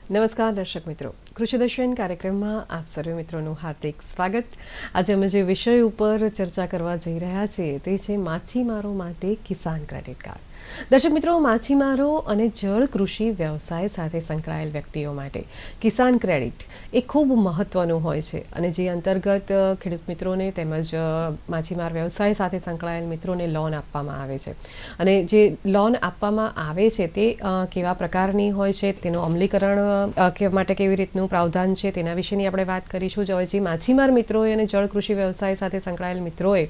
નમસ્કાર દર્શક મિત્રો, કૃષિ દર્શન કાર્યક્રમમાં આપ સર્વે મિત્રોનું હાર્દિક સ્વાગત. આજે અમે જે વિષય ઉપર ચર્ચા કરવા જઈ રહ્યા છીએ તે છે માછીમારો માટે કિસાન ક્રેડિટ કાર્ડ. દર્શક મિત્રો, માછીમારો અને જળ કૃષિ વ્યવસાય સાથે સંકળાયેલ વ્યક્તિઓ માટે કિસાન ક્રેડિટ એ ખૂબ મહત્વનું હોય છે અને જે અંતર્ગત ખેડૂત મિત્રોને તેમજ માછીમાર વ્યવસાય સાથે સંકળાયેલ મિત્રોને લોન આપવામાં આવે છે. અને જે લોન આપવામાં આવે છે તે કેવા પ્રકારની હોય છે, તેનું અમલીકરણ માટે કેવી રીતનું પ્રાવધાન છે તેના વિશેની આપણે વાત કરીશું. જે માછીમાર મિત્રોએ અને જળ કૃષિ વ્યવસાય સાથે સંકળાયેલ મિત્રોએ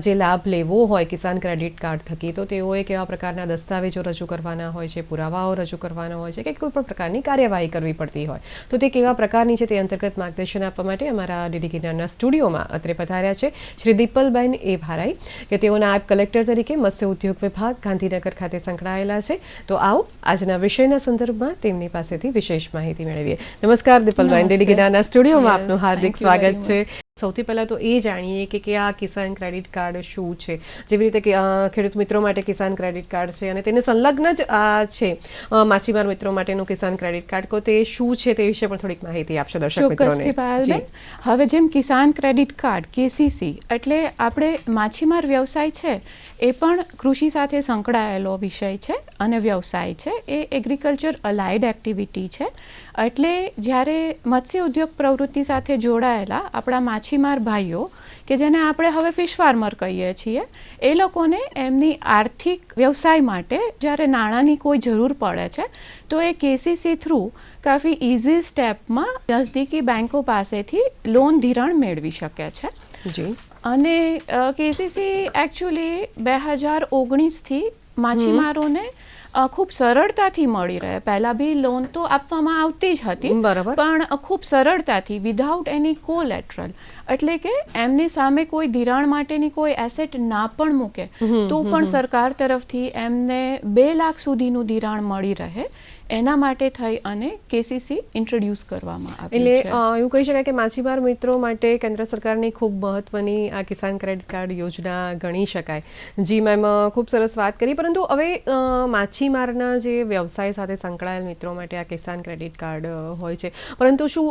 જે લાભ લેવો હોય કિસાન ક્રેડિટ કાર્ડ થકી, તો તેઓએ કેવા પ્રકારના દસ્તાવેજો રજૂ કરવાના હોય છે, પુરાવાઓ રજૂ કરવાના હોય છે કે કોઈ પણ પ્રકારની કાર્યવાહી કરવી પડતી હોય, તો તે કેવા પ્રકારની છે તે અંતર્ગત માર્ગદર્શન આપવા માટે અમારા ડીડી કિનારના સ્ટુડિયોમાં અત્રે પધાર્યા છે શ્રી દીપલબેન એ ભારાઈ, કે તેઓ નાયબ કલેક્ટર તરીકે મત્સ્ય ઉદ્યોગ વિભાગ ગાંધીનગર ખાતે સંકળાયેલા છે. તો આવો આજના વિષયના સંદર્ભમાં તેમની પાસેથી વિશેષ માહિતી મેળવીએ. નમસ્કાર દીપલબેન, ડીડી કિનારના સ્ટુડિયોમાં આપનું હાર્દિક સ્વાગત છે. સૌથી પહેલાં તો એ જાણીએ કે આ કિસાન ક્રેડિટ કાર્ડ શું છે. જેવી રીતે ખેડૂત મિત્રો માટે કિસાન ક્રેડિટ કાર્ડ છે અને તેને સંલગ્ન જ છે માછીમાર મિત્રો માટેનું કિસાન ક્રેડિટ કાર્ડ, તો તે શું છે તે વિશે પણ થોડીક માહિતી આપશો દર્શક મિત્રોને. હવે જેમ કિસાન ક્રેડિટ કાર્ડ KCC એટલે આપણે માછીમાર વ્યવસાય છે એ પણ કૃષિ સાથે સંકળાયેલો વિષય છે અને વ્યવસાય છે. એ એગ્રીકલ્ચર અલાઇડ એક્ટિવિટી છે. એટલે જ્યારે મત્સ્ય ઉદ્યોગ પ્રવૃત્તિ સાથે જોડાયેલા આપણા માછીમાર ભાઈઓ કે જેને આપણે હવે ફિશ ફાર્મર કહીએ છીએ, એ લોકોને એમની આર્થિક વ્યવસાય માટે જ્યારે નાણાંની કોઈ જરૂર પડે છે તો એ KCC થ્રુ કાફી ઇઝી સ્ટેપમાં નજદીકી બેન્કો પાસેથી લોન ધિરાણ મેળવી શકે છે. જી. અને KCC એકચ્યુઅલી 2019થી માછીમારોને ખૂબ સરળતાથી મળી રહે. પહેલાં બી લોન તો આપવામાં આવતી જ હતી, પણ ખૂબ સરળતાથી વિધાઉટ એની કોલેટરલ, એટલે કે એમની સામે કોઈ ધિરાણ માટેની કોઈ એસેટ ના પણ મૂકે તો પણ સરકાર તરફથી એમને 2 લાખ સુધીનું ધિરાણ મળી રહે, એના માટે થઈ અને KCC ઇન્ટ્રોડ્યુસ કરવામાં આવ્યું છે. એટલે એવું કહી શકાય કે માછીમાર મિત્રો માટે કેન્દ્ર સરકારની ખૂબ મહત્વની આ કિસાન ક્રેડિટ કાર્ડ યોજના ગણી શકાય. જી મેમ, ખૂબ સરસ વાત કરી. પરંતુ હવે માછીમારના જે વ્યવસાય સાથે સંકળાયેલ મિત્રો માટે આ કિસાન ક્રેડિટ કાર્ડ હોય છે, પરંતુ શું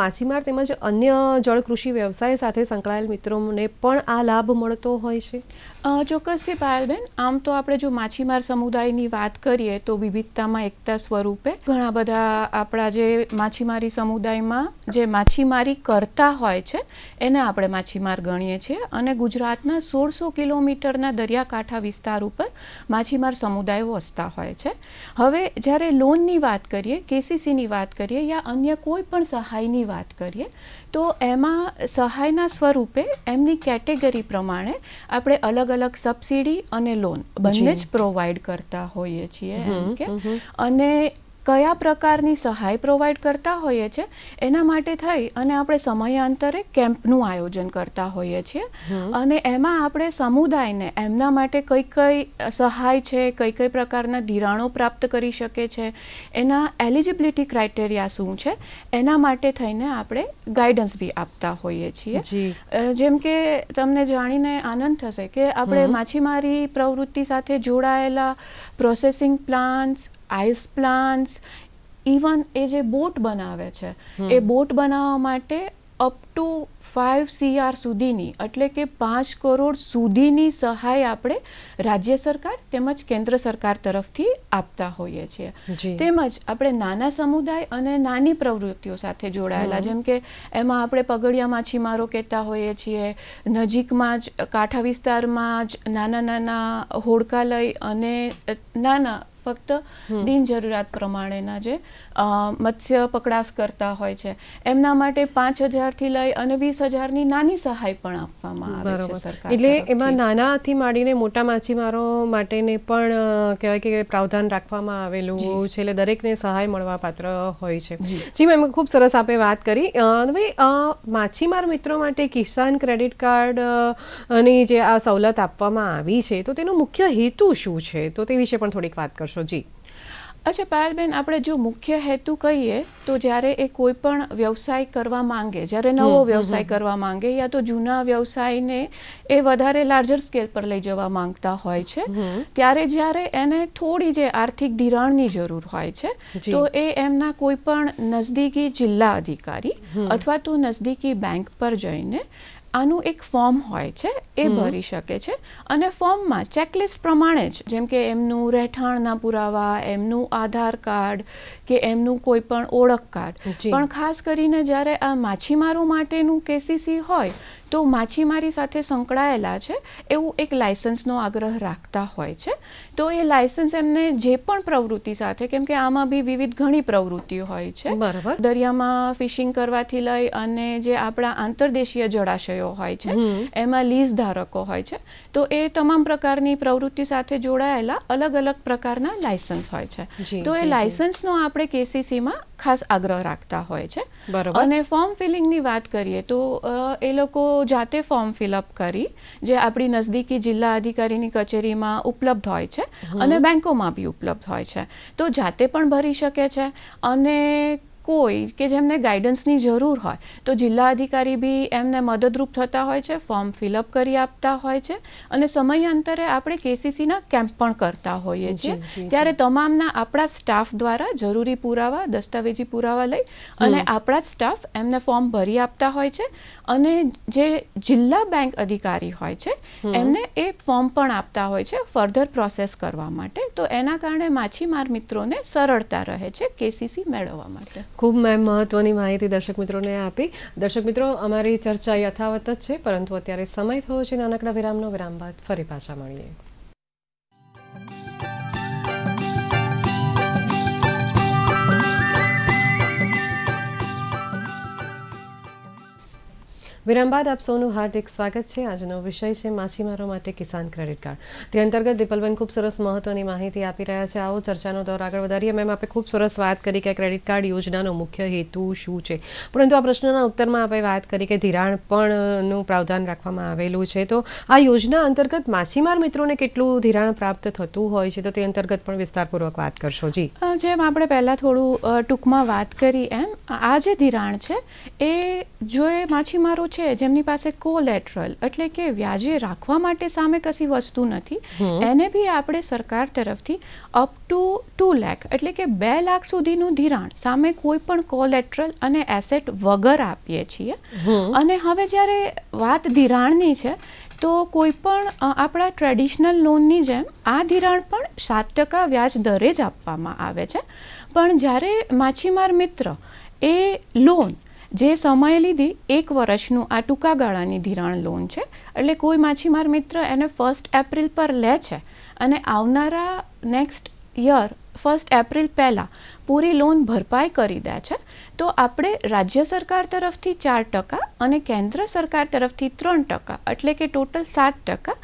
માછીમાર તેમજ અન્ય જળ કૃષિ વ્યવસાય સાથે સંકળાયેલ મિત્રોને પણ આ લાભ મળતો હોય છે? ચોક્કસથી પાયલબેન, આમ તો આપણે જો માછીમાર સમુદાયની વાત કરીએ તો વિવિધતામાં એકતા સ્વરૂપે ઘણા બધા આપણા જે માછીમારી સમુદાયમાં જે માછીમારી કરતા હોય છે એને આપણે માછીમાર ગણીએ છીએ. અને ગુજરાતના 1600 કિલોમીટરના દરિયાકાંઠા વિસ્તાર ઉપર માછીમાર સમુદાયો વસતા હોય છે. હવે જ્યારે લોનની વાત કરીએ, KCCની વાત કરીએ યા અન્ય કોઈ પણ સહાયની વાત કરીએ, તો એમાં સહાયના સ્વરૂપે એમની કેટેગરી પ્રમાણે આપણે અલગ અલગ સબસિડી અને લોન બંને જ પ્રોવાઈડ કરતા હોઈએ છીએ. એમ કે અને કયા પ્રકારની સહાય પ્રોવાઈડ કરતા હોઈએ છીએ એના માટે થઈ અને આપણે સમયાંતરે કેમ્પનું આયોજન કરતા હોઈએ છીએ. અને એમાં આપણે સમુદાયને એમના માટે કઈ કઈ સહાય છે, કઈ કઈ પ્રકારના ધિરાણો પ્રાપ્ત કરી શકે છે, એના એલિજિબિલિટી ક્રાઇટેરિયા શું છે, એના માટે થઈને આપણે ગાઈડન્સ બી આપતા હોઈએ છીએ. જેમ કે તમને જાણીને આનંદ થશે કે આપણે માછીમારી પ્રવૃત્તિ સાથે જોડાયેલા processing plants, ice plants, even એ જે બોટ બનાવે છે એ બોટ બનાવવા માટે અપ ટુ 5 CR સુધીની, એટલે કે 5 કરોડ સુધીની સહાય આપણે રાજ્ય સરકાર તેમજ કેન્દ્ર સરકાર તરફથી આપતા હોઈએ છીએ. તેમજ આપણે નાના સમુદાય અને નાની પ્રવૃત્તિઓ સાથે જોડાયેલા, જેમ કે એમાં આપણે પગડિયા માછીમારો કહેતા હોઈએ છીએ, નજીકમાં જ કાંઠા વિસ્તારમાં જ નાના નાના હોડકા લઈ અને નાના ફક્ત દિન જરૂરિયાત પ્રમાણેના જે મત્સ્ય પકડાશ કરતા હોય છે એમના માટે 5,000થી લઈ અને 20,000ની નાની સહાય પણ આપવામાં આવે છે સરકાર. એટલે એમાં નાનાથી માંડીને મોટા માછીમારો માટેને પણ કહેવાય કે પ્રાવધાન રાખવામાં આવેલું છે, એટલે દરેકને સહાય મળવા પાત્ર હોય છે. જી મેમ, ખૂબ સરસ આપે વાત કરી. હવે માછીમાર મિત્રો માટે કિસાન ક્રેડિટ કાર્ડની જે આ સવલત આપવામાં આવી છે, તો તેનો મુખ્ય હેતુ શું છે, તો તે વિશે પણ થોડીક વાત કરશો. જી. અચ્છા પાયલબેન, આપણે જો મુખ્ય હેતુ કહીએ તો જ્યારે એ કોઈ પણ વ્યવસાય કરવા માંગે, જ્યારે નવો વ્યવસાય કરવા માંગે યા તો જૂના વ્યવસાયને એ વધારે લાર્જર સ્કેલ પર લઈ જવા માંગતા હોય છે, ત્યારે જ્યારે એને થોડી જે આર્થિક ધિરાણની જરૂર હોય છે, તો એ એમના કોઈ પણ નજદીકી જિલ્લા અધિકારી અથવા તો નજદીકી બેંક પર જઈને આનું એક ફોર્મ હોય છે એ ભરી શકે છે. અને ફોર્મમાં ચેકલિસ્ટ પ્રમાણે જ, જેમ કે એમનું રહેઠાણના પુરાવા, એમનું આધાર કાર્ડ કે એમનું કોઈ પણ ઓળખ કાર્ડ, પણ ખાસ કરીને જ્યારે આ માછીમારો માટેનું કેસીસી હોય તો માછીમારી સાથે સંકળાયેલા છે એવું એક લાયસન્સનો આગ્રહ રાખતા હોય છે. તો એ લાયસન્સ એમને જે પણ પ્રવૃત્તિ સાથે, કેમ કે આમાં બી વિવિધ ઘણી પ્રવૃત્તિઓ હોય છે, દરિયામાં ફિશિંગ કરવાથી લઈ અને જે આપણા આંતરદેશીય જળાશયો હોય છે એમાં લીઝ ધારકો હોય છે, તો એ તમામ પ્રકારની પ્રવૃત્તિ સાથે જોડાયેલા અલગ અલગ પ્રકારના લાયસન્સ હોય છે. તો એ લાયસન્સનો આપણે કેસીસીમાં ખાસ આગ્રહ રાખતા હોય છે. અને ફોર્મ ફિલિંગની વાત કરીએ તો એ લોકો જાતે ફોર્મ ફિલઅપ કરી, જે આપણી નજદીકી જિલ્લા અધિકારીની કચેરીમાં ઉપલબ્ધ હોય છે અને બેંકોમાં બી ઉપલબ્ધ હોય છે, તો જાતે પણ ભરી શકે છે. અને કોઈ કે જેમને ગાઈડન્સની જરૂર હોય તો જિલ્લા અધિકારી બી એમને મદદરૂપ થતા હોય છે, ફોર્મ ફિલઅપ કરી આપતા હોય છે. અને સમયાંતરે આપણે કેસીસીના કેમ્પ પણ કરતા હોઈએ છીએ, ત્યારે તમામના આપણા સ્ટાફ દ્વારા જરૂરી પુરાવા, દસ્તાવેજી પુરાવા લઈ અને આપણા જ સ્ટાફ એમને ફોર્મ ભરી આપતા હોય છે. અને જે જિલ્લા બેંક અધિકારી હોય છે એમને એ ફોર્મ પણ આપતા હોય છે ફર્ધર પ્રોસેસ કરવા માટે. તો એના કારણે માછીમાર મિત્રોને સરળતા રહે છે કેસીસી મેળવવા માટે. ખૂબ મેમ મહત્વની માહિતી દર્શક મિત્રોને આપી. દર્શક મિત્રો, અમારી ચર્ચા યથાવત જ છે, પરંતુ અત્યારે સમય થયો છે નાનકડા વિરામનો. વિરામ બાદ ફરી પાછા મળીએ. વિરામ બાદ આપ સૌનું હાર્દિક સ્વાગત છે. આજનો વિષય છે માછીમારો માટે કિસાન ક્રેડિટ કાર્ડ. તે અંતર્ગત દીપલબેન ખૂબ સરસ મહત્વની માહિતી આપી રહ્યા છે. આવો ચર્ચાનો દોર આગળ વધારીએ. મેમ, આપણે ખૂબ સરસ વાત કરી કે ક્રેડિટ કાર્ડ યોજનાનો મુખ્ય હેતુ શું છે, પરંતુ આ પ્રશ્નના ઉત્તરમાં આપણે વાત કરી કે ધિરાણ પણ નું પ્રાવધાન રાખવામાં આવેલું છે. તો આ યોજના અંતર્ગત માછીમાર મિત્રોને કેટલું ધિરાણ પ્રાપ્ત થતું હોય છે, તો તે અંતર્ગત પણ વિસ્તારપૂર્વક વાત કરશો. જી, જેમ આપણે પહેલાં થોડું ટૂંકમાં વાત કરી એમ, આ જે ધિરાણ છે એ જો એ માછીમારો છે જેમની પાસે કોલેટરલ એટલે કે વ્યાજે રાખવા માટે સામે કશી વસ્તુ નથી, એને બી આપણે સરકાર તરફથી અપ ટુ 2 લાખ એટલે કે 2 લાખ સુધીનું ધિરાણ સામે કોઈ પણ કોલેટરલ અને એસેટ વગર આપીએ છીએ. અને હવે જ્યારે વાત ધિરાણની છે તો કોઈ પણ આપણા ટ્રેડિશનલ લોનની જેમ આ ધિરાણ પણ 7% વ્યાજ દરે જ આપવામાં આવે છે. પણ જ્યારે માછીમાર મિત્ર એ લોન જે સમયે લીધી 1 વર્ષનું આ ટૂંકા ગાળાની ધિરાણ લોન છે, એટલે કોઈ માછીમાર મિત્ર એને 1 એપ્રિલ પર લે છે અને આવનારા નેક્સ્ટ યર 1 એપ્રિલ પહેલાં પૂરી લોન ભરપાઈ કરી દે છે, તો આપણે રાજ્ય સરકાર તરફથી 4% અને કેન્દ્ર સરકાર તરફથી 3% એટલે કે ટોટલ 7%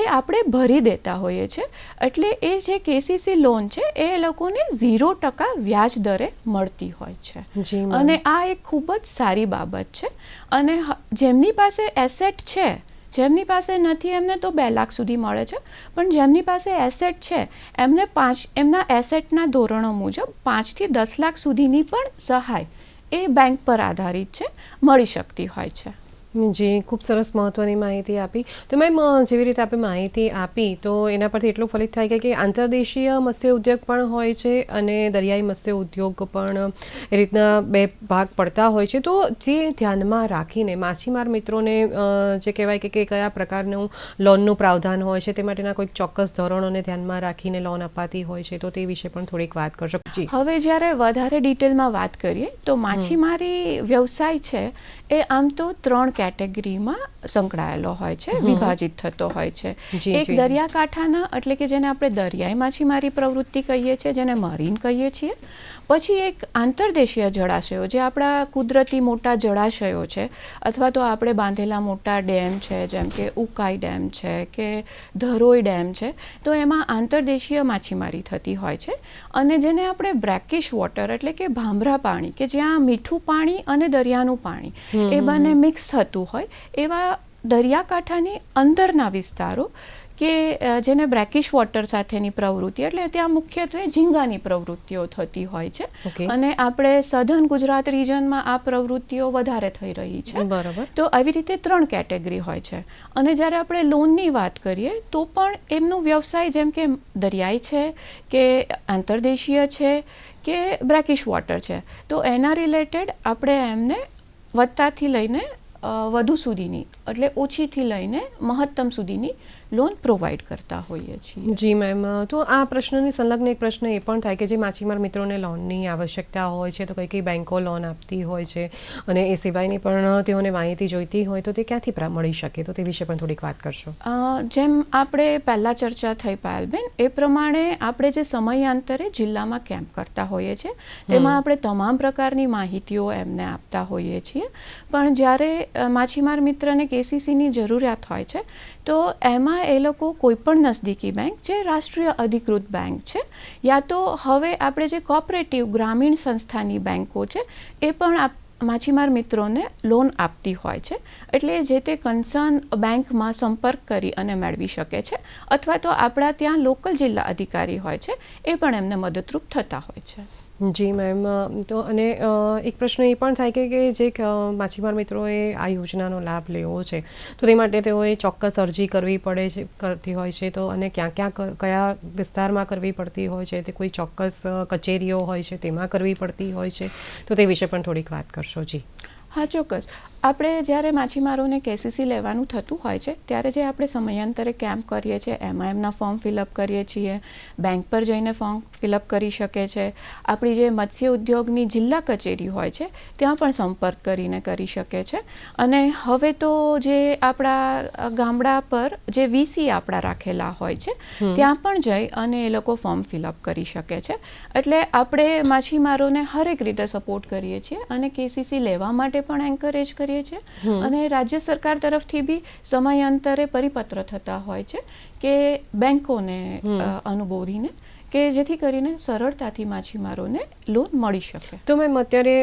એ આપણે ભરી દેતા હોઈએ છીએ. એટલે એ જે કેસીસી લોન છે એ લોકોને 0% વ્યાજ દરે મળતી હોય છે. અને આ એક ખૂબ જ સારી બાબત છે. અને જેમની પાસે એસેટ છે, જેમની પાસે નથી એમને તો 2 લાખ સુધી મળે છે, પણ જેમની પાસે એસેટ છે એમને એમના એસેટના ધોરણો મુજબ 5 થી 10 લાખ સુધીની પણ સહાય એ બેંક પર આધારિત છે, મળી શકતી હોય છે. જી, ખૂબ સરસ મહત્વની માહિતી આપી. તો મેમ, જેવી રીતે આપણે માહિતી આપી તો એના પરથી એટલું ફલિત થાય કે આંતરદેશીય મત્સ્ય ઉદ્યોગ પણ હોય છે અને દરિયાઈ મત્સ્ય ઉદ્યોગ પણ એ રીતના 2 ભાગ પડતા હોય છે. તો જે ધ્યાનમાં રાખીને માછીમાર મિત્રોને જે કહેવાય કે કયા પ્રકારનું લોનનું પ્રાવધાન હોય છે, તે માટેના કોઈક ચોક્કસ ધોરણોને ધ્યાનમાં રાખીને લોન અપાતી હોય છે, તો તે વિશે પણ થોડીક વાત કરશો. જી, હવે જ્યારે વધારે ડિટેલમાં વાત કરીએ તો માછીમારી વ્યવસાય છે એ આમ તો 3 કેટેગરીમાં સંકળાયેલો હોય છે, વિભાજિત થતો હોય છે. એક દરિયાકાંઠાના એટલે કે જેને આપણે દરિયાઈ માછીમારી પ્રવૃત્તિ કહીએ છીએ, જેને મરીન કહીએ છીએ. પછી એક આંતરદેશીય જળાશયો, જે આપણા કુદરતી મોટા જળાશયો છે અથવા તો આપણે બાંધેલા મોટા ડેમ છે, જેમ કે ઉકાઈ ડેમ છે કે ધરોઈ ડેમ છે, તો એમાં આંતરદેશીય માછીમારી થતી હોય છે. અને જેને આપણે બ્રેકિશ વોટર એટલે કે ભામરા પાણી, કે જ્યાં મીઠું પાણી અને દરિયાનું પાણી એ બંને મિક્સ થતું હોય એવા દરિયાકાંઠાની અંદરના વિસ્તારો કે જેને બ્રેકિશ વોટર સાથેની પ્રવૃત્તિ, એટલે ત્યાં મુખ્યત્વે ઝીંગાની પ્રવૃત્તિઓ થતી હોય છે. Okay. અને આપણે સધન ગુજરાત રિજનમાં આ પ્રવૃત્તિઓ વધારે થઈ રહી છે. બરાબર. તો આવી રીતે 3 કેટેગરી હોય છે. અને જ્યારે આપણે લોનની વાત કરીએ તો પણ એમનું વ્યવસાય જેમ કે દરિયાઈ છે કે આંતરદેશીય છે કે બ્રેકિશ વોટર છે, તો એના રિલેટેડ આપણે એમને વત્તાથી લઈને વધુ સુધીની, એટલે ઓછીથી લઈને મહત્તમ સુધીની લોન પ્રોવાઈડ કરતા હોઈએ છીએ. જી મેમ, તો આ પ્રશ્નની સંલગ્ન એક પ્રશ્ન એ પણ થાય કે જે માછીમાર મિત્રોને લોનની આવશ્યકતા હોય છે, તો કઈ કઈ બેન્કો લોન આપતી હોય છે અને એ સિવાયની પણ તેઓને માહિતી જોઈતી હોય તો તે ક્યાંથી મળી શકે, તો તે વિશે પણ થોડીક વાત કરશો. જેમ આપણે પહેલાં ચર્ચા થઈ પાયલબેન, એ પ્રમાણે આપણે જે સમયાંતરે જિલ્લામાં કેમ્પ કરતા હોઈએ છીએ તેમાં આપણે તમામ પ્રકારની માહિતીઓ એમને આપતા હોઈએ છીએ. પણ જ્યારે માછીમાર મિત્રને કેસીસીની જરૂરિયાત હોય છે તો એમાં એ લોકો કોઈ પણ નજદીકી બેંક, જે રાષ્ટ્રીય અધિકૃત બેંક છે, યા તો હવે આપણે જે કોઓપરેટિવ ગ્રામીણ સંસ્થાની બેંકો છે એ પણ માછીમાર મિત્રોને લોન આપતી હોય છે. એટલે જે તે કન્સર્ન બેંકમાં સંપર્ક કરી અને મેળવી શકે છે, અથવા તો આપણા ત્યાં લોકલ જિલ્લા અધિકારી હોય છે એ પણ એમને મદદરૂપ થતા હોય છે. જી મેમ, તો અને એક પ્રશ્ન એ પણ થાય કે જે માછીમાર મિત્રોએ આ યોજનાનો લાભ લેવો છે તો તે માટે તેઓએ ચોક્કસ અરજી કરવી કરતી હોય છે, તો અને કયા વિસ્તારમાં કરવી પડતી હોય છે, તે કોઈ ચોક્કસ કચેરીઓ હોય છે તેમાં કરવી પડતી હોય છે, તો તે વિશે પણ થોડીક વાત કરશો. જી હા, ચોક્કસ. આપણે જ્યારે માછીમારોને કેસીસી લેવાનું થતું હોય છે ત્યારે જે આપણે સમયાંતરે કેમ્પ કરીએ છીએ એમાં એમના ફોર્મ ફિલઅપ કરીએ છીએ. બેંક પર જઈને ફોર્મ ફિલઅપ કરી શકે છે. આપણી જે મત્સ્ય ઉદ્યોગની જિલ્લા કચેરી હોય છે ત્યાં પણ સંપર્ક કરીને કરી શકે છે. અને હવે તો જે આપણા ગામડા પર જે વીસી આપણા રાખેલા હોય છે ત્યાં પણ જઈ અને એ લોકો ફોર્મ ફિલઅપ કરી શકે છે. એટલે આપણે માછીમારોને હરેક રીતે સપોર્ટ કરીએ છીએ અને કેસીસી લેવા માટે પણ એન્કરેજ કરીએ છીએ. અને રાજ્ય સરકાર તરફથી બી સમયાંતરે પરિપત્ર થતા હોય છે કે બેંકોને અનુબોધીને, કે જેથી કરીને સરળતાથી માછીમારોને લોન મળી શકે. તો મેમ, અત્યારે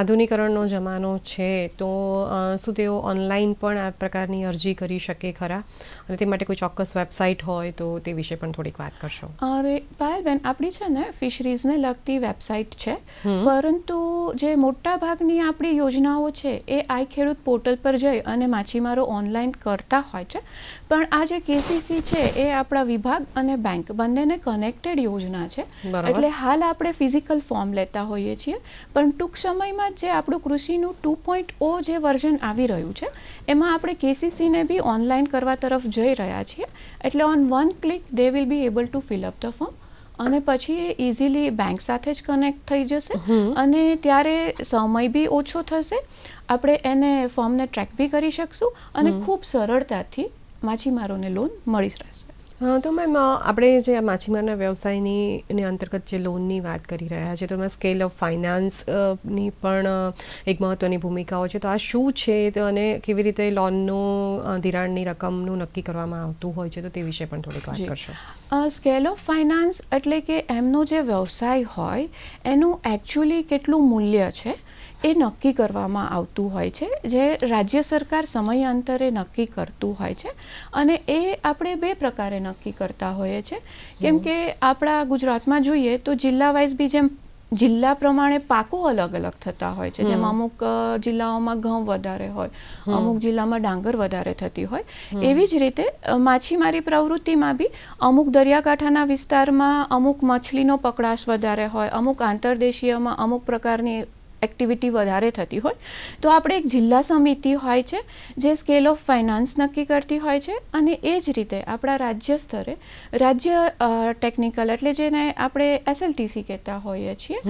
આધુનિકરણનો જમાનો છે, તો શું તેઓ ઓનલાઈન પણ આ પ્રકારની અરજી કરી શકે ખરા, અને તે માટે કોઈ ચોક્કસ વેબસાઇટ હોય તો તે વિશે પણ થોડીક વાત કરશો. અરે પાયલબેન, આપણી છે ને ફિશરીઝને લગતી વેબસાઇટ છે, પરંતુ જે મોટા ભાગની આપણી યોજનાઓ છે એ આઈ ખેડૂત પોર્ટલ પર જઈ અને માછીમારો ઓનલાઈન કરતા હોય છે. પણ આ જે કેસીસી છે એ આપણા વિભાગ અને બેંક બંનેને કનેક્ટેડ યોજના છે. એટલે હાલ આપણે ફિઝિકલ ફોર્મ લેતા હોઈએ છીએ, પણ ટૂંક સમયમાં જે આપણું કૃષિનું 2.0 જે વર્ઝન આવી રહ્યું છે એમાં આપણે કેસીસીને બી ઓનલાઈન કરવા તરફ જઈ રહ્યા છીએ. એટલે on one click they will be able to fill up the form, અને પછી એ ઇઝીલી બેંક સાથે જ કનેક્ટ થઈ જશે. અને ત્યારે સમય બી ઓછો થશે, આપણે એને ફોર્મને ટ્રેક બી કરી શકશું અને ખૂબ સરળતાથી માછીમારોને લોન મળી રહેશે. તો મેમ, આપણે જે આ માછીમારના વ્યવસાયની અંતર્ગત જે લોનની વાત કરી રહ્યા છીએ, તો એમાં સ્કેલ ઓફ ફાઇનાન્સની પણ એક મહત્ત્વની ભૂમિકાઓ છે. તો આ શું છે અને કેવી રીતે લોનનું ધિરાણની રકમનું નક્કી કરવામાં આવતું હોય છે, તો તે વિશે પણ થોડીક વાત કરશો. સ્કેલ ઓફ ફાઇનાન્સ એટલે કે એમનો જે વ્યવસાય હોય એનું એકચ્યુઅલી કેટલું મૂલ્ય છે એ નક્કી કરવામાં આવતું હોય છે, જે રાજ્ય સરકાર સમયાંતરે નક્કી કરતું હોય છે. અને એ આપણે 2 પ્રકારે નક્કી કરતા હોઈએ છીએ. કેમ કે આપણા ગુજરાતમાં જોઈએ તો જિલ્લા વાઇઝ બી જેમ જિલ્લા પ્રમાણે પાકો અલગ અલગ થતા હોય છે. જેમ અમુક જિલ્લાઓમાં ઘઉં વધારે હોય, અમુક જિલ્લામાં ડાંગર વધારે થતી હોય. એવી જ રીતે માછીમારી પ્રવૃત્તિમાં બી અમુક દરિયાકાંઠાના વિસ્તારમાં અમુક મછલીનો પકડાશ વધારે હોય, અમુક આંતરદેશીયમાં અમુક પ્રકારની એક્ટિવિટી વધારે થતી હોય. તો આપણે એક જિલ્લા સમિતિ હોય છે જે સ્કેલ ઓફ ફાઇનાન્સ નક્કી કરતી હોય છે. અને એ જ રીતે આપણા રાજ્ય સ્તરે રાજ્ય ટેકનિકલ, એટલે જેને આપણે SLTC કહેતા હોઈએ છીએ,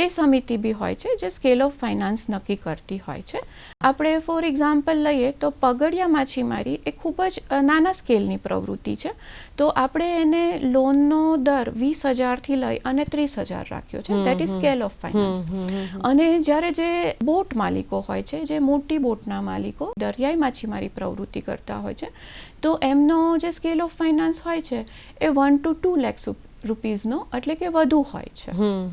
એ સમિતિ બી હોય છે જે સ્કેલ ઓફ ફાઇનાન્સ નક્કી કરતી હોય છે. આપણે ફોર એક્ઝામ્પલ લઈએ તો પગડિયા માછીમારી એ ખૂબ જ નાના સ્કેલની પ્રવૃત્તિ છે. તો આપણે એને લોનનો દર 20,000થી લઈ અને 30,000 રાખ્યો છે. That is scale of finance. અને જ્યારે જે બોટ માલિકો હોય છે, જે મોટી બોટના માલિકો દરિયાઈ માછીમારી પ્રવૃત્તિ કરતા હોય છે, તો એમનો જે સ્કેલ ઓફ ફાઇનાન્સ હોય છે એ 1 to 2 lakhs રૂપીઝનો, એટલે કે વધુ હોય છે.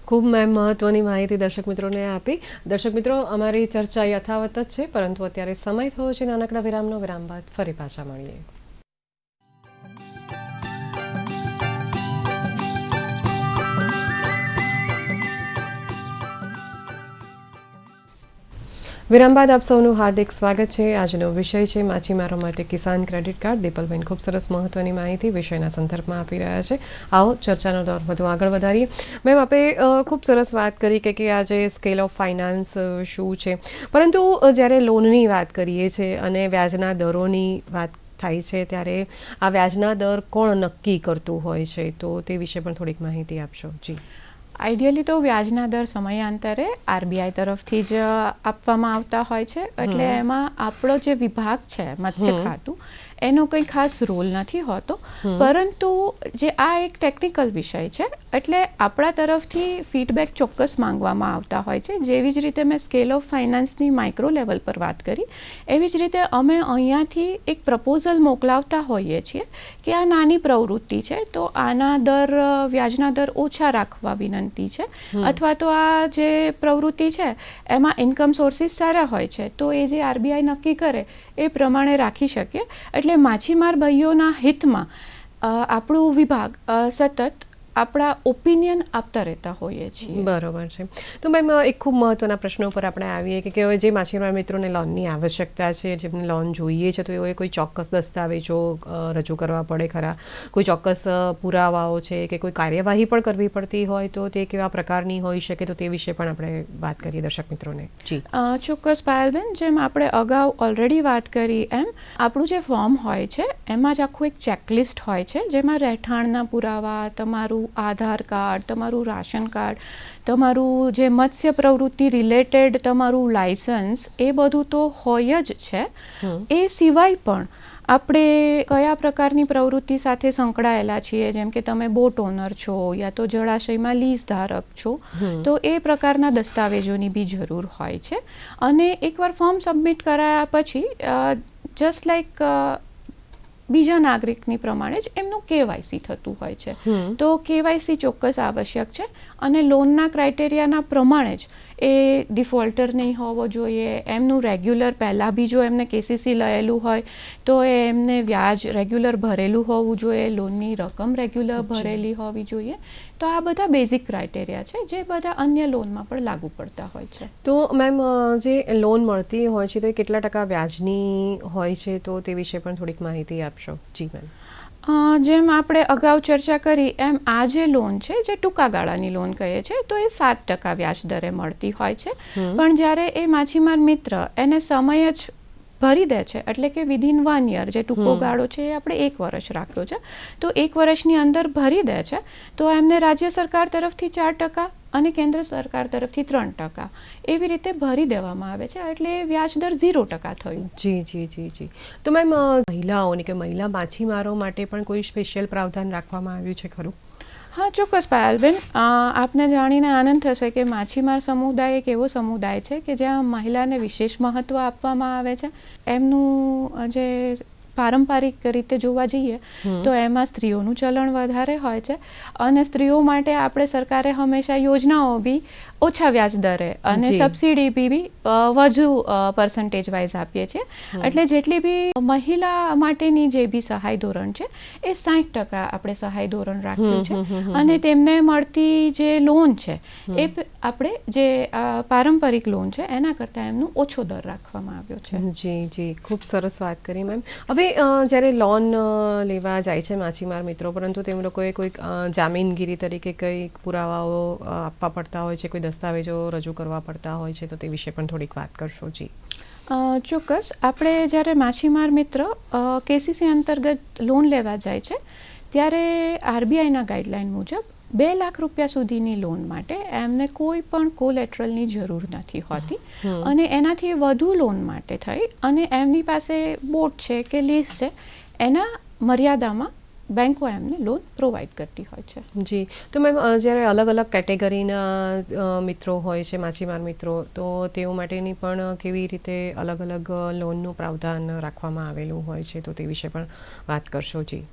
ખૂબ મેમ મહત્વની માહિતી દર્શક મિત્રોને આપી. દર્શક મિત્રો, અમારી ચર્ચા યથાવત જ છે, પરંતુ અત્યારે સમય થયો છે નાનકડા વિરામનો. વિરામ બાદ ફરી પાછા મળીએ. વિરામ બાદ આપ સૌનું હાર્દિક સ્વાગત છે. આજનો વિષય છે માછીમારો માટે કિસાન ક્રેડિટ કાર્ડ. દીપલબેન ખૂબ સરસ મહત્વની માહિતી વિષયના સંદર્ભમાં આપી રહ્યા છે. આવો ચર્ચાનો દોર વધુ આગળ વધારીએ. મેમ, આપણે ખૂબ સરસ વાત કરી કે આ જે સ્કેલ ઓફ ફાઇનાન્સ શું છે, પરંતુ જ્યારે લોનની વાત કરીએ છીએ અને વ્યાજના દરોની વાત થાય છે ત્યારે આ વ્યાજના દર કોણ નક્કી કરતું હોય છે, તો તે વિશે પણ થોડીક માહિતી આપશો. જી. આઈડિયલી તો વ્યાજના દર સમયાંતરે આરબીઆઈ તરફથી જ આપવામાં આવતા હોય છે. એટલે એમાં આપણો જે વિભાગ છે મત્સ્ય ખાતું, એનો કંઈ ખાસ રોલ નથી હોતો. પરંતુ જે આ એક ટેકનિકલ વિષય છે, એટલે આપણા તરફથી ફીડબેક ચોક્કસ માંગવામાં આવતા હોય છે. જેવી જ રીતે મેં સ્કેલ ઓફ ફાઇનાન્સની માઇક્રો લેવલ પર વાત કરી, એવી જ રીતે અમે અહીંયાથી એક પ્રપોઝલ મોકલાવતા હોઈએ છીએ કે આ નાની પ્રવૃત્તિ છે, તો આના વ્યાજના દર ઓછા રાખવા વિનંતી છે, અથવા તો આ જે પ્રવૃત્તિ છે એમાં ઇન્કમ સોર્સિસ સારા હોય છે, તો એ જે આરબીઆઈ નક્કી કરે એ પ્રમાણે રાખી શકીએ. એટલે માછીમાર ભાઈઓના હિતમાં આપણું વિભાગ સતત આપણા ઓપિનિયન આપતા રહેતા હોઈએ છીએ. બરોબર છે. તો મેમ, એક ખૂબ મહત્વના પ્રશ્નો પર આપણે આવીએ કે હવે જે માછીમાર મિત્રોને લોનની આવશ્યકતા છે, જેમને લોન જોઈએ છે, તો એઓએ કોઈ ચોક્કસ દસ્તાવેજો રજૂ કરવા પડે ખરા? કોઈ ચોક્કસ પુરાવાઓ છે કે કોઈ કાર્યવાહી પણ કરવી પડતી હોય તો તે કેવા પ્રકારની હોઈ શકે, તો તે વિશે પણ આપણે વાત કરીએ દર્શક મિત્રોને. જી. ચોક્કસ પાયલબેન, જેમ આપણે અગાઉ ઓલરેડી વાત કરી એમ આપણું જે ફોર્મ હોય છે એમાં જ આખું એક ચેકલિસ્ટ હોય છે, જેમાં રહેઠાણના પુરાવા, તમારું આધાર કાર્ડ, તમારું રાશન કાર્ડ, તમારું જે મત્સ્ય પ્રવૃત્તિ રિલેટેડ તમારું લાયસન્સ, એ બધું તો હોય જ છે. એ સિવાય પણ આપણે કયા પ્રકારની પ્રવૃત્તિ સાથે સંકળાયેલા છીએ, જેમ કે તમે બોટ ઓનર છો યા તો જળાશયમાં લીઝ ધારક છો, તો એ પ્રકારના દસ્તાવેજોની બી જરૂર હોય છે. અને એકવાર ફોર્મ સબમિટ કરાયા પછી જસ્ટ લાઈક બીજા નાગરિકની પ્રમાણે જ એમનું કેવાયસી થતું હોય છે. તો કેવાયસી ચોક્કસ આવશ્યક છે. અને લોનના ક્રાઇટેરિયાના પ્રમાણે જ એ ડિફોલ્ટર નહીં હોવો જોઈએ. એમનું રેગ્યુલર પહેલાં બી જો એમને કેસીસી લયેલું હોય તો એમને વ્યાજ રેગ્યુલર ભરેલું હોવું જોઈએ, લોનની રકમ રેગ્યુલર ભરેલી હોવી જોઈએ. તો આ બધા બેઝિક ક્રાઇટેરિયા છે જે બધા અન્ય લોનમાં પણ લાગુ પડતા હોય છે. તો મેમ, જે લોન મળતી હોય છે તો એ કેટલા ટકા વ્યાજની હોય છે, તો તે વિશે પણ થોડીક માહિતી આપશો. જી મેમ. જેમ આપણે અગાઉ ચર્ચા કરી એમ આ જે લોન છે, જે ટૂંકા ગાળાની લોન કહીએ છીએ, તો એ 7% વ્યાજ દરે મળતી હોય છે. પણ જ્યારે એ માછીમાર મિત્ર એને સમય જ ભરી દે છે, એટલે કે વિધિન 1 યર, જે ટૂંકો ગાળો છે એ આપણે 1 વર્ષ રાખ્યો છે, તો 1 વર્ષની અંદર ભરી દે છે, તો એમને રાજ્ય સરકાર તરફથી 4% અને કેન્દ્ર સરકાર તરફથી 3% એવી રીતે ભરી દેવામાં આવે છે. એટલે વ્યાજ દર 0% થયું. જી જી જી જી. તો મેમ, મહિલાઓની કે મહિલા માછીમારો માટે પણ કોઈ સ્પેશિયલ પ્રાવધાન રાખવામાં આવ્યું છે ખરું? હા, ચોક્કસ પાયલબેન. આપને જાણીને આનંદ થશે કે માછીમાર સમુદાય એક એવો સમુદાય છે કે જ્યાં મહિલાને વિશેષ મહત્ત્વ આપવામાં આવે છે. એમનું જે પારંપરિક રીતે જોવા જઈએ તો એમાં સ્ત્રીઓનું ચલણ વધારે હોય છે. અને સ્ત્રીઓ માટે આપણે સરકારે હંમેશા યોજનાઓ બી ઓછા વ્યાજ દરે અને સબસિડી બી વધુ પર્સન્ટેજ વાઇઝ આપીએ છીએ. એટલે જેટલી બી મહિલા માટેની જે બી સહાય ધોરણ છે એ 60% આપણે સહાય ધોરણ રાખ્યું છે. અને તેમને મળતી જે લોન છે એ આપણે જે પારંપરિક લોન છે એના કરતાં એમનું ઓછો દર રાખવામાં આવ્યો છે. જી જી, ખૂબ સરસ વાત કરી મેમ. હવે જ્યારે લોન લેવા જાય છે માછીમાર મિત્રો, પરંતુ તેમ લોકોએ કોઈક જામીનગીરી તરીકે કંઈક પુરાવાઓ આપવા પડતા હોય છે, કોઈ દસ્તાવેજો રજૂ કરવા પડતા હોય છે, તો તે વિશે પણ થોડીક વાત કરશો. જી. ચોક્કસ. આપણે જ્યારે માછીમાર મિત્ર કેસીસી અંતર્ગત લોન લેવા જાય છે ત્યારે આરબીઆઈના ગાઈડલાઇન મુજબ 2 લાખ રૂપિયા સુધીની લોન માટે એમને કોઈ પણ કોલેટરલની જરૂર નથી હોતી. અને એનાથી વધુ લોન માટે થઈ અને એમની પાસે બોટ છે કે લીઝ છે, એના મર્યાદામાં બેંકો એમને લોન પ્રોવાઈડ કરતી હોય છે. જી. તો મેમ, જ્યારે અલગ અલગ કેટેગરીના મિત્રો હોય છે માછીમાર મિત્રો, તો તેઓ માટેની પણ કેવી રીતે અલગ અલગ લોનનું પ્રાવધાન રાખવામાં આવેલું હોય છે, તો તે વિશે પણ વાત કરશો. જી.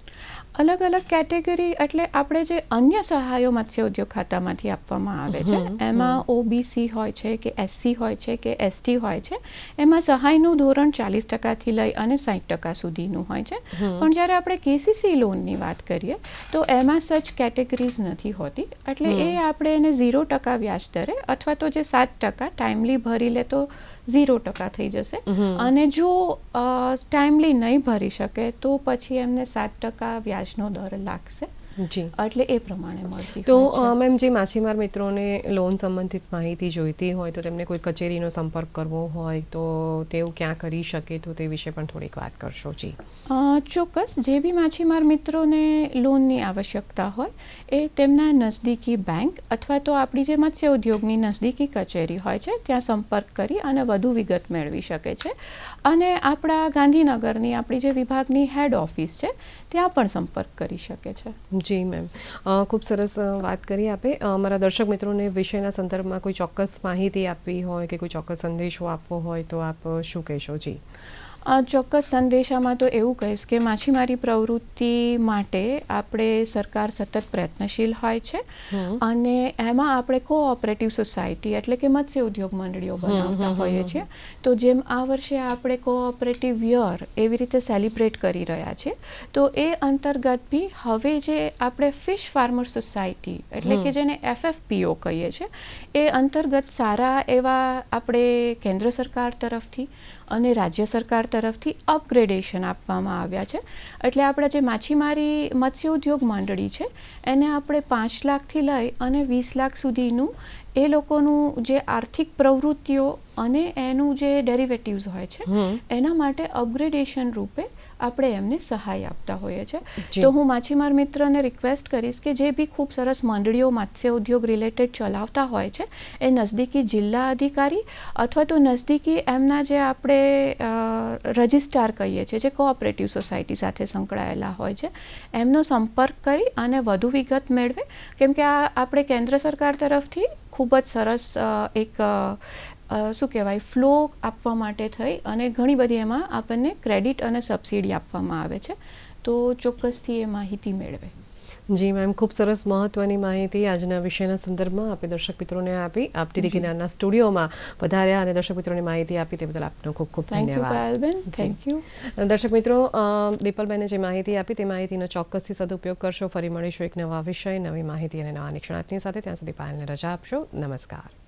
અલગ અલગ કેટેગરી એટલે આપણે જે અન્ય સહાયો મત્સ્ય ઉદ્યોગ ખાતામાંથી આપવામાં આવે છે એમાં ઓબીસી હોય છે કે એસસી હોય છે કે એસટી હોય છે, એમાં સહાયનું ધોરણ 40% થી લઈ અને 60% સુધીનું હોય છે. પણ જ્યારે આપણે કેસીસી લોનની લોનની વાત કરીએ તો એમાં સચ કેટેગરીઝ નથી હોતી, એટલે એ આપણે એને 0% વ્યાજ દરે અથવા તો જે 7% ટાઈમલી ભરી લે તો 0% થઈ જશે, અને જો ટાઈમલી નહીં ભરી શકે તો પછી એમને 7% વ્યાજનો દર લાગશે. જી, એટલે એ પ્રમાણે મળતી તો હોય છે. મેમ, જે માછીમાર મિત્રોને લોન સંબંધિત માહિતી જોઈતી હોય તો તેમને કોઈ કચેરીનો સંપર્ક કરવો હોય તો તેઓ ક્યાં કરી શકે, તો તે વિશે પણ થોડીક વાત કરશો. જી, ચોક્કસ. જે બી માછીમાર મિત્રોને લોનની આવશ્યકતા હોય એ તેમના નજદીકી બેંક અથવા તો આપણી જે મત્સ્ય ઉદ્યોગની નજદીકી કચેરી હોય છે ત્યાં સંપર્ક કરી અને વધુ વિગત મેળવી શકે છે. અને આપણા ગાંધીનગરની આપણી જે વિભાગની હેડ ઓફિસ છે ત્યાં પણ સંપર્ક કરી શકે છે. જી મેમ, ખૂબ સરસ વાત કરી આપે. અમારા દર્શક મિત્રોને વિષયના સંદર્ભમાં કોઈ ચોક્કસ માહિતી આપવી હોય કે કોઈ ચોક્કસ સંદેશો આપવો હોય તો આપ શું કહેશો? જી, ચોક્કસ સંદેશામાં તો એવું કહીશ કે માછીમારી પ્રવૃત્તિ માટે આપણે સરકાર સતત પ્રયત્નશીલ હોય છે, અને એમાં આપણે કોઓપરેટિવ સોસાયટી એટલે કે મત્સ્ય ઉદ્યોગ મંડળીઓ બનાવતા હોઈએ છીએ. તો જેમ આ વર્ષે આપણે કોઓપરેટિવ યર એવી રીતે સેલિબ્રેટ કરી રહ્યા છીએ, તો એ અંતર્ગત બી હવે જે આપણે ફિશ ફાર્મર સોસાયટી એટલે કે જેને FFPO કહીએ છીએ, એ અંતર્ગત સારા એવા આપણે કેન્દ્ર સરકાર તરફથી અને રાજ્ય સરકાર તરફથી અપગ્રેડેશન આપવામાં આવ્યા છે. એટલે આપણા જે માછીમારી મત્સ્ય ઉદ્યોગ મંડળી છે એને આપણે 5 લાખથી લઈ અને 20 લાખ સુધીનું એ લોકોનું જે આર્થિક પ્રવૃત્તિઓ અને એનું જે ડેરિવેટિવ્સ હોય છે એના માટે અપગ્રેડેશન રૂપે આપણે એમને સહાય આપતા હોઈએ છીએ. તો હું માછીમાર મિત્રને રિક્વેસ્ટ કરીશ કે જે બી ખૂબ સરસ મંડળીઓ મત્સ્ય ઉદ્યોગ રિલેટેડ ચલાવતા હોય છે એ નજદીકી જિલ્લા અધિકારી અથવા તો નજદીકી એમના જે આપણે રજિસ્ટ્રાર કહીએ છીએ જે કોઓપરેટિવ સોસાયટી સાથે સંકળાયેલા હોય છે એમનો સંપર્ક કરી અને વધુ વિગત મેળવે, કેમ કે આ આપણે કેન્દ્ર સરકાર તરફથી ખૂબ જ સરસ એક શું કહેવાય ફ્લો આપવા માટે થઈ અને ઘણી બધી એમાં આપણને ક્રેડિટ અને સબસિડી આપવામાં આવે છે. તો ચોક્કસથી એ માહિતી મેળવે. જી મેમ, ખૂબ સરસ મહત્વની માહિતી આજના વિષયના સંદર્ભમાં આપે દર્શક મિત્રોને આપી. આપ ટીડી કિનારના સ્ટુડિયોમાં પધાર્યા અને દર્શક મિત્રોને માહિતી આપી તે બદલ આપનો ખૂબ ખૂબ ધન્યવાદ. Thank you. દર્શક મિત્રો, દીપલબેને જે માહિતી આપી તે માહિતીનો ચોક્કસથી સદુપયોગ કરશો. ફરી મળીશું એક નવા વિષય, નવી માહિતી અને નવા નિષ્ણાતની સાથે. ત્યાં સુધી પાયલને રજા આપશો. નમસ્કાર.